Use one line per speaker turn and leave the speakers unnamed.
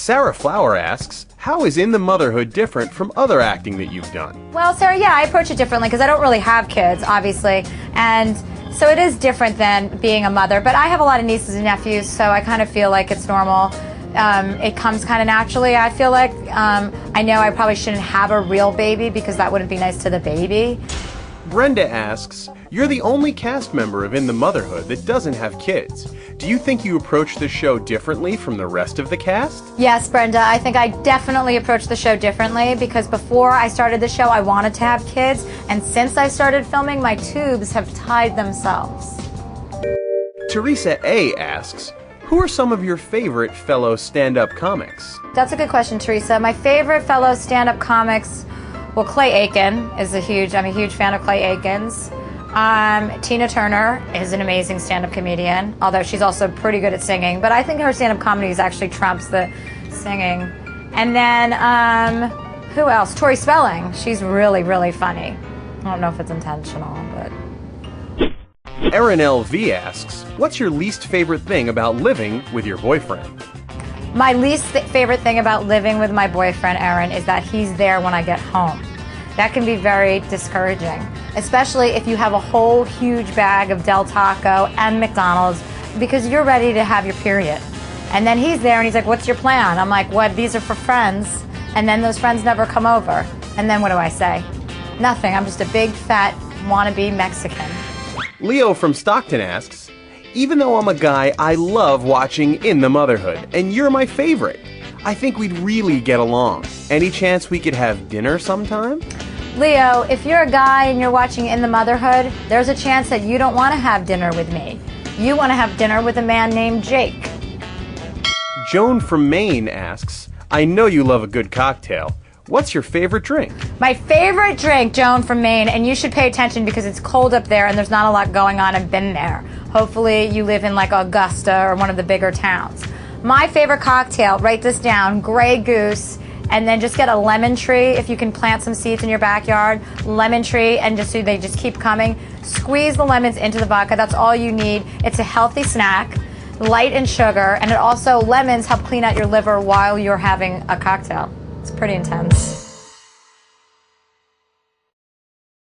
Sarah Flower asks, how is In the Motherhood different from other acting that you've done?
Well, Sarah, yeah, I approach it differently because I don't really have kids, obviously, and so it is different than being a mother, but I have a lot of nieces and nephews, so I kind of feel like it's normal. It comes kind of naturally. I feel like I know I probably shouldn't have a real baby because that wouldn't be nice to the baby.
Brenda asks, you're the only cast member of In the Motherhood that doesn't have kids. Do you think you approach the show differently from the rest of the cast?
Yes, Brenda, I think I definitely approach the show differently because before I started the show, I wanted to have kids, and since I started filming, my tubes have tied themselves.
Teresa A. asks, who are some of your favorite fellow stand-up comics?
That's a good question, Teresa. My favorite fellow stand-up comics, well, Clay Aiken is I'm a huge fan of Clay Aiken's. Tina Turner is an amazing stand-up comedian, although she's also pretty good at singing, but I think her stand-up comedy actually trumps the singing. And then, who else? Tori Spelling. She's really, really funny. I don't know if it's intentional, but...
Erin L.V. asks, what's your least favorite thing about living with your boyfriend?
My least favorite thing about living with my boyfriend, Erin, is that he's there when I get home. That can be very discouraging, especially if you have a whole huge bag of Del Taco and McDonald's because you're ready to have your period. And then he's there and he's like, what's your plan? I'm like, what? These are for friends. And then those friends never come over. And then what do I say? Nothing. I'm just a big, fat, wannabe Mexican.
Leo from Stockton asks, even though I'm a guy, I love watching In the Motherhood, and you're my favorite. I think we'd really get along. Any chance we could have dinner sometime?
Leo, if you're a guy and you're watching In the Motherhood, there's a chance that you don't want to have dinner with me. You want to have dinner with a man named Jake.
Joan from Maine asks, I know you love a good cocktail. What's your favorite drink?
My favorite drink, Joan from Maine, and you should pay attention because it's cold up there and there's not a lot going on. I've been there. Hopefully you live in like Augusta or one of the bigger towns. My favorite cocktail, write this down, Grey Goose, and then just get a lemon tree if you can plant some seeds in your backyard. Lemon tree, and just so they just keep coming. Squeeze the lemons into the vodka. That's all you need. It's a healthy snack, light in sugar, and it also, lemons help clean out your liver while you're having a cocktail. It's pretty intense.